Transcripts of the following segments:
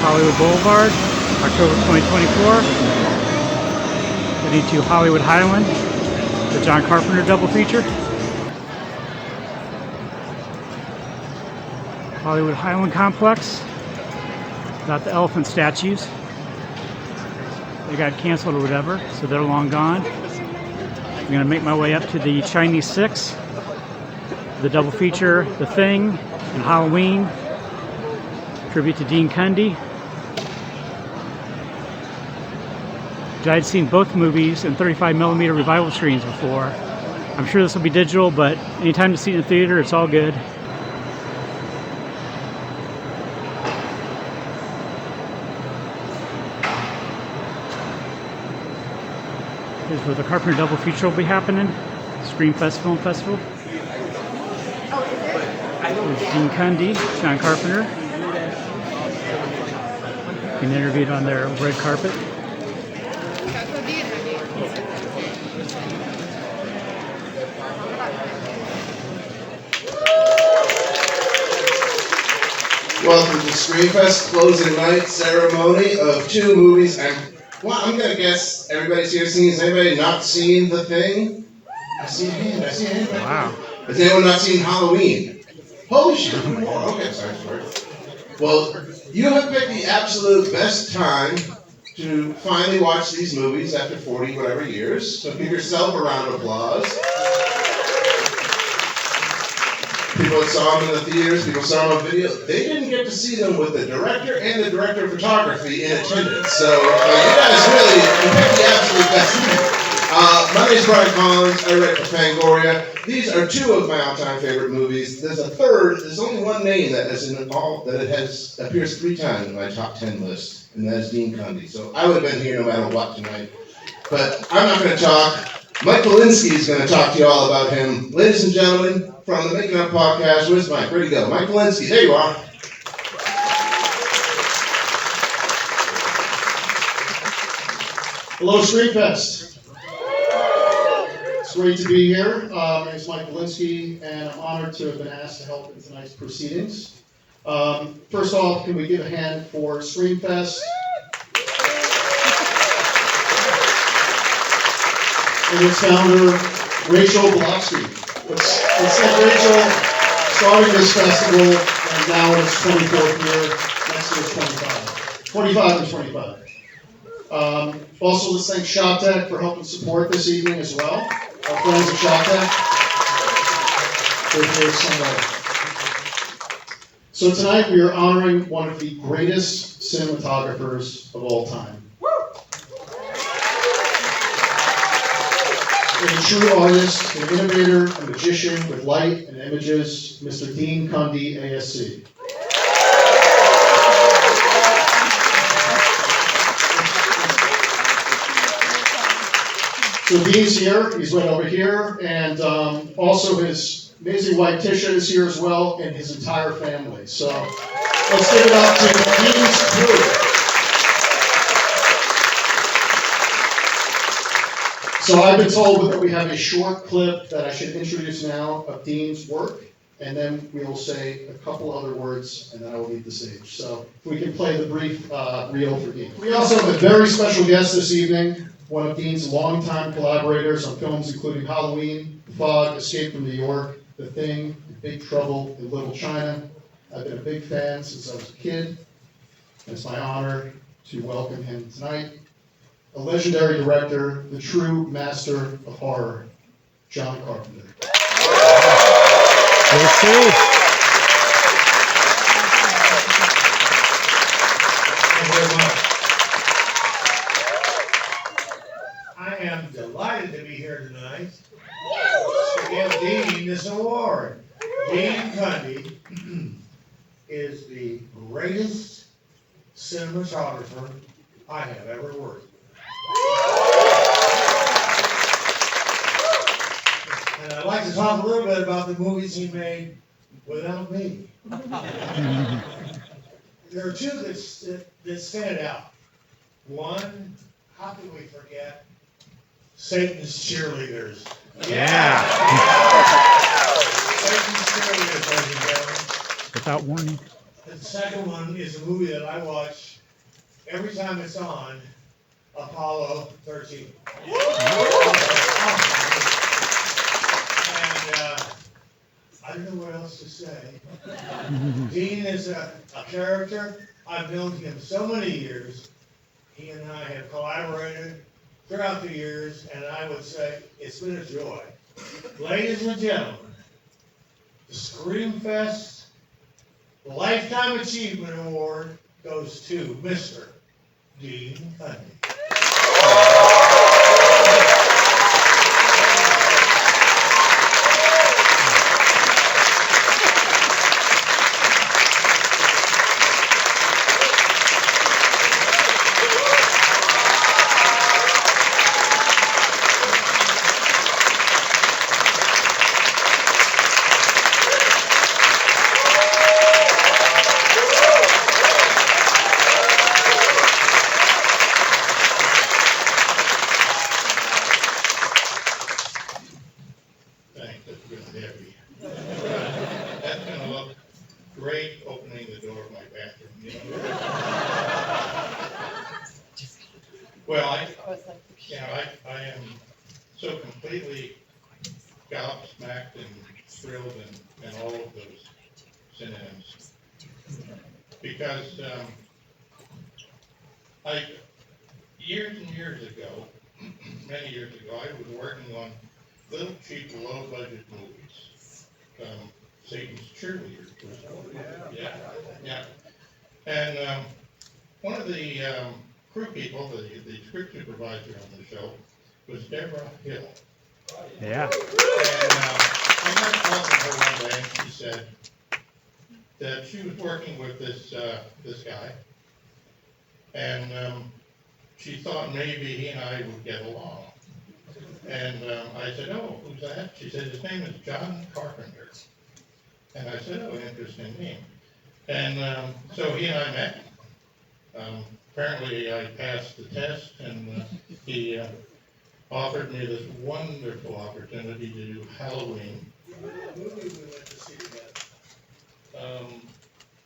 Hollywood Boulevard, October 2024. Heading to Hollywood Highland, the John Carpenter double feature. Hollywood Highland Complex. Got the elephant statues. They got canceled or whatever, so they're long gone. I'm going to make my way up to the Chinese 6, the double feature, The Thing, and Halloween. Tribute to Dean Cundey. I'd seen both movies in 35mm revival screens before. I'm sure this will be digital, but anytime to see it in the theater, it's all good. Here's where the Carpenter double feature will be happening. Screamfest Film Festival. There's Dean Cundey, John Carpenter. Being interviewed on their red carpet. Welcome to Screamfest closing night ceremony of 2 movies. And well, I'm gonna guess everybody's here seen. Has anybody not seen The Thing? I see a hand. Wow. Has anyone not seen Halloween? Holy shit! Okay, sorry. Well, you have picked the absolute best time to finally watch these movies after 40 whatever years. So give yourself a round of applause. People that saw them in the theaters, people saw them on video, they didn't get to see them with the director and the director of photography in attendance. So you guys really picked the absolute best. My name is Brian Collins. I write for Fangoria. These are 2 of my all-time favorite movies. There's a third. There's only one name that is in all that it has appears 3 times in my top 10 list, and that is Dean Cundey. So I would have been here no matter what tonight. But I'm not going to talk. Mike Polinsky is going to talk to you all about him. Ladies and gentlemen, from the Making Up Podcast, where's Mike? Where'd he go? Mike Polinsky, there you are. Hello, Screamfest. It's great to be here. My name is Mike Polinsky, and I'm honored to have been asked to help in tonight's proceedings. First off, can we give a hand for Screamfest? And its founder, Rachel Blofsky. Let's thank Rachel starting this festival, and now it's 24th year. Next year is 25 and 25. Also, let's thank ShopTech for helping support this evening as well. Our friends at ShopTech. They're here somewhere. So tonight we are honoring one of the greatest cinematographers of all time. A true artist, an innovator, a magician with light and images, Mr. Dean Cundey, ASC. So Dean's here, he's right over here, and also his amazing wife Tisha is here as well, and his entire family. So let's give it up to Dean's crew. So I've been told that we have a short clip that I should introduce now of Dean's work, and then we will say a couple other words, and then I will leave the stage. So if we can play the brief reel for Dean. We also have a very special guest this evening, one of Dean's longtime collaborators on films including Halloween, The Fog, Escape from New York, The Thing, Big Trouble in Little China. I've been a big fan since I was a kid, and it's my honor to welcome him tonight. A legendary director, the true master of horror, John Carpenter. Thank you very much. I am delighted to be here tonight to give Dean this award. Dean Cundey is the greatest cinematographer I have ever worked with. And I'd like to talk a little bit about the movies he made without me. There are 2 that stand out. One, how can we forget Satan's Cheerleaders? Yeah. Satan's Cheerleaders, ladies and gentlemen. Without warning. The second one is a movie that I watch every time it's on, Apollo 13. And I don't know what else to say. Dean is a character. I've known him so many years. He and I have collaborated throughout the years, and I would say it's been a joy. Ladies and gentlemen, the Screamfest Lifetime Achievement Award goes to Mr. Dean Cundey. Thanks, that's really heavy. That's gonna look great opening the door of my bathroom, you know? Well, I am so completely gobsmacked and thrilled and all of those synonyms. Because, years and years ago, many years ago, I was working on little cheap, low budget movies. Satan's Cheerleader was yeah. And one of the crew people, the script supervisor on the show, was Deborah Hill. Yeah. And I got talking to her one day, and she said that she was working with this guy, and she thought maybe he and I would get along. And I said, "Oh, who's that?" She said, "His name is John Carpenter." And I said, "Oh, interesting name." And so he and I met. Apparently I passed the test, and he offered me this wonderful opportunity to do Halloween. What movie we went to see together?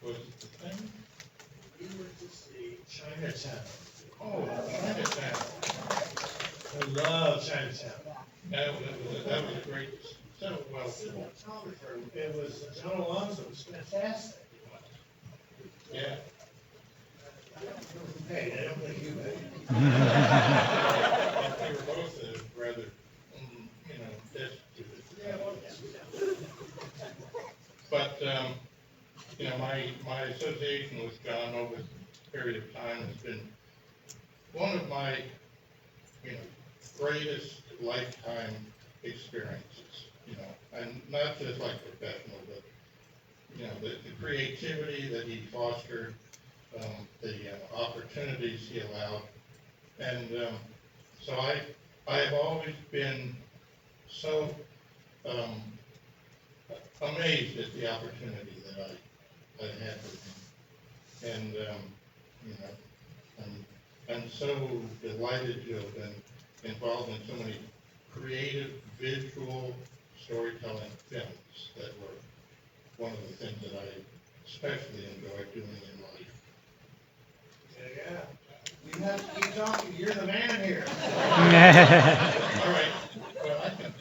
Was it the thing? We went to see Chinatown. Oh, Chinatown. I love Chinatown. That was a great, so well. It was John Alonzo. It was fantastic. Yeah. Hey, I don't think you paid. They were both rather, destitute. Yeah, well, But, my association with John over a period of time has been one of my, greatest lifetime experiences, and not just like professional, but, the creativity that he fostered, the opportunities he allowed. And so I have always been so amazed at the opportunity that I had with him. And, I'm so delighted to have been involved in so many creative visual storytelling films that were one of the things that I especially enjoyed doing in life. yeah. You have to keep talking. You're the man here. All right, well, I can.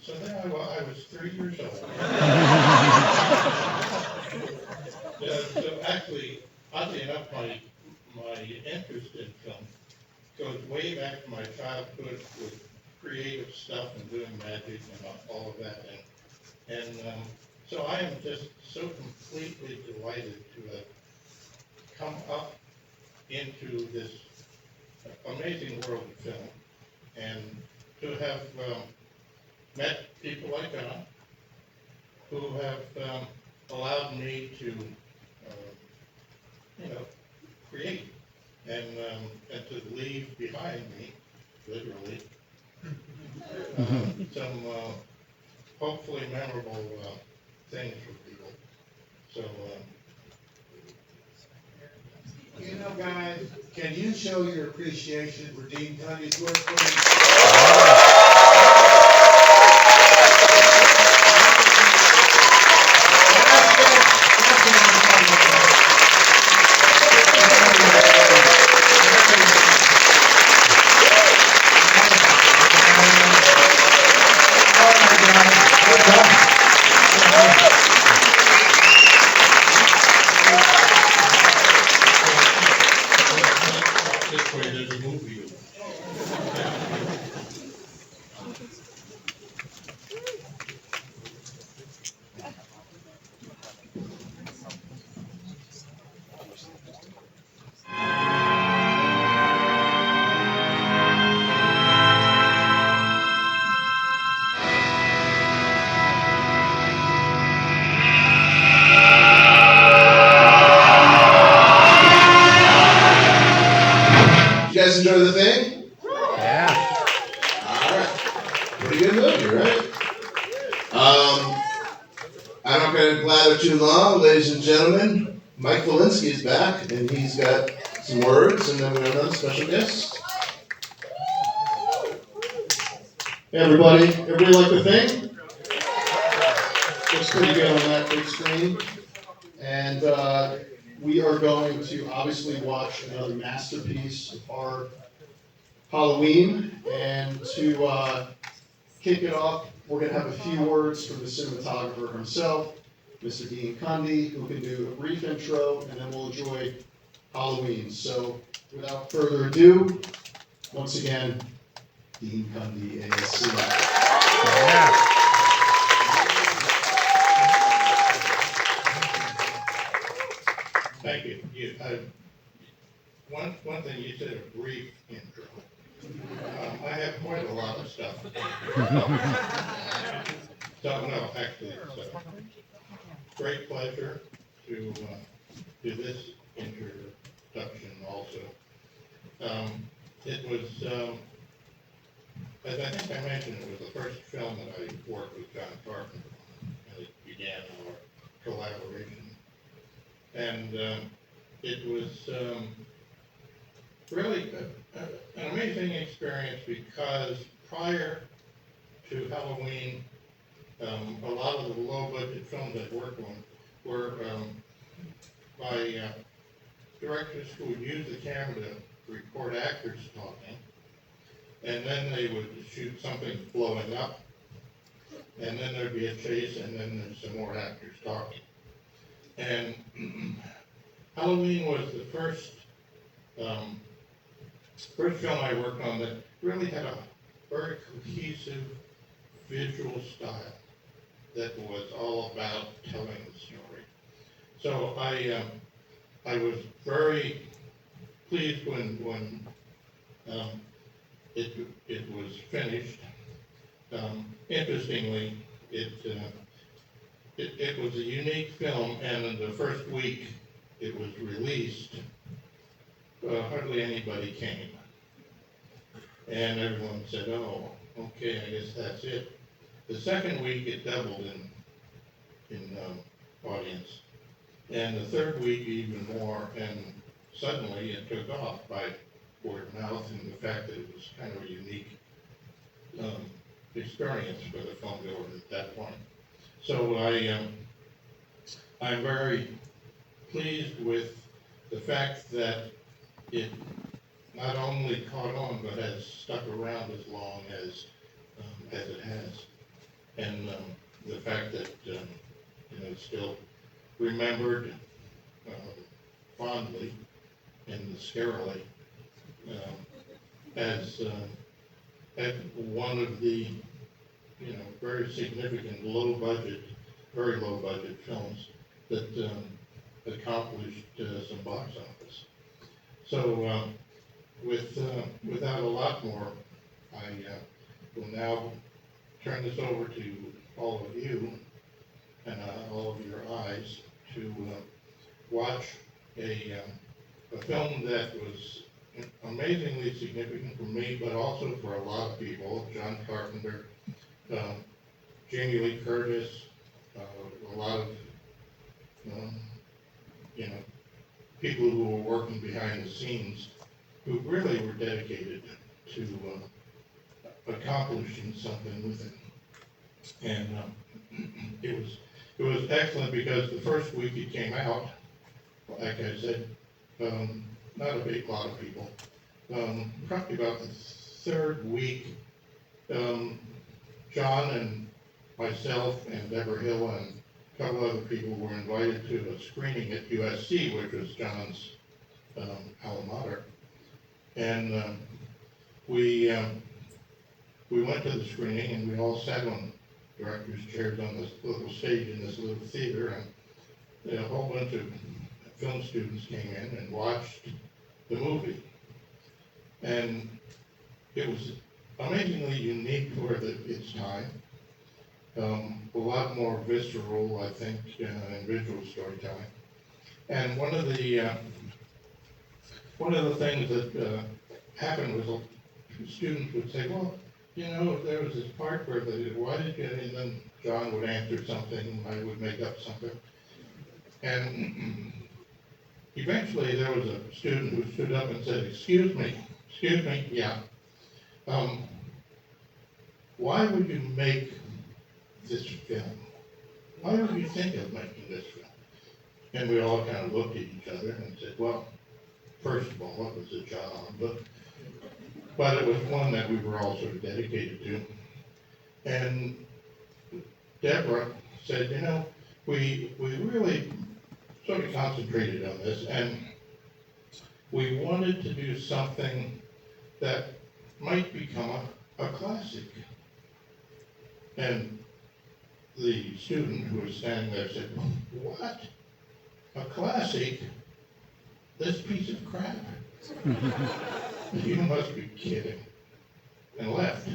So then I was 3 years old. So actually, oddly enough, my interest in film goes way back to my childhood with creative stuff and doing magic and all of that. And so I am just so completely delighted to have come up into this amazing world of film and to have met people like John who have allowed me to, create and to leave behind me, literally, some hopefully memorable things for people. So, Guys, can you show your appreciation for Dean Cundey's work, please? guys enjoy The Thing? Yeah. All right. Pretty good movie, right? I don't get to blather too long, ladies and gentlemen. Mike Valinsky's back, and he's got some words, and then we have another special guest. Hey everybody like The Thing? Looks pretty good on that big screen. And we are going to obviously watch another masterpiece of horror, Halloween. And to kick it off, we're going to have a few words from the cinematographer himself, Mr. Dean Cundey, who can do a brief intro, and then we'll enjoy Halloween. So without further ado, once again, Dean Cundey, ASC. Yeah. Thank you. One thing you said, a brief intro. I have quite a lot of stuff. So no, actually, it's a great pleasure to do this introduction also. It was, as I think I mentioned, it was the first film that I worked with John Carpenter on, and it began our collaboration. And it was really an amazing experience because prior to Halloween, a lot of the low-budget films I worked on were by directors who would use the camera to record actors talking, and then they would shoot something blowing up, and then there'd be a chase, and then there's some more actors talking. And Halloween was the first film I worked on that really had a very cohesive visual style that was all about telling the story. So I was very pleased when it was finished. Interestingly, it was a unique film, and in the first week it was released, hardly anybody came. And everyone said, oh, okay, I guess that's it. The second week it doubled in audience. And the third week even more, and suddenly it took off by word of mouth and the fact that it was kind of a unique experience for the film goers at that point. So I'm very pleased with the fact that it not only caught on, but has stuck around as long as it has. And the fact that it's still remembered fondly and scarily as one of the very significant very low budget films that accomplished some box office. So without a lot more, I will now turn this over to all of you and all of your eyes to watch a film that was amazingly significant for me, but also for a lot of people. John Carpenter, Jamie Lee Curtis, a lot of people who were working behind the scenes who really were dedicated to accomplishing something with it. And it was excellent because the first week it came out, like I said, not a big lot of people. Probably about the third week, John and myself and Deborah Hill and a couple other people were invited to a screening at USC, which was John's alma mater. And we went to the screening and we all sat on director's chairs on this little stage in this little theater, and a whole bunch of film students came in and watched the movie. And it was amazingly unique for its time. A lot more visceral, I think, and visual storytelling. And one of the things that happened was students would say, well, you know, if there was this part where they, why did you, and then John would answer something, I would make up something. And eventually there was a student who stood up and said, excuse me, yeah. Why would you make this film? Why would you think of making this film? And we all kind of looked at each other and said, well, first of all, it was a job, but it was one that we were all sort of dedicated to. And Deborah said, you know, we really sort of concentrated on this, and we wanted to do something that might become a classic. And the student who was standing there said, what? A classic? This piece of crap? You must be kidding. And left.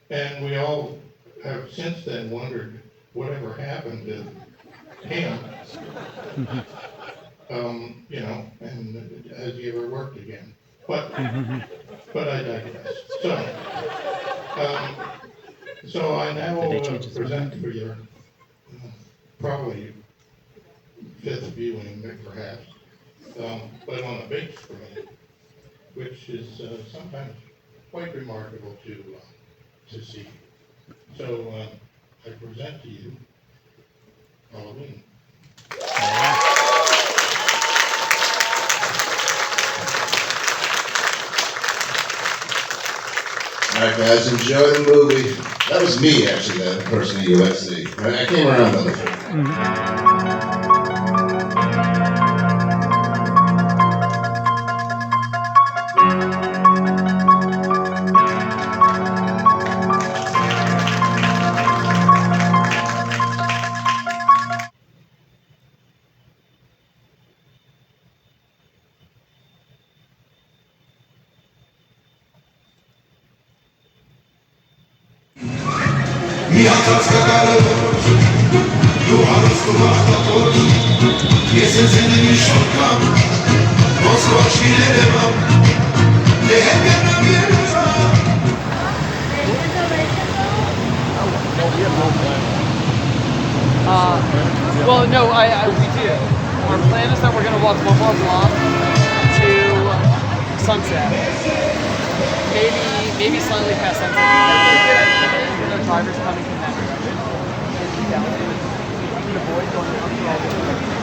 And we all have since then wondered whatever happened to him. You know, and has he ever worked again? But I digress. So I now present for your probably fifth viewing, perhaps, but on a big screen, which is sometimes quite remarkable to see. So I present to you Halloween. All right, guys, enjoy the movie. That was me, actually, that person at USC. I came around on the film. Well, no, we do. Our plan is that we're going to walk one more block to Sunset. Maybe slightly past Sunset. You know, drivers coming from that direction. And avoid going up through all the way.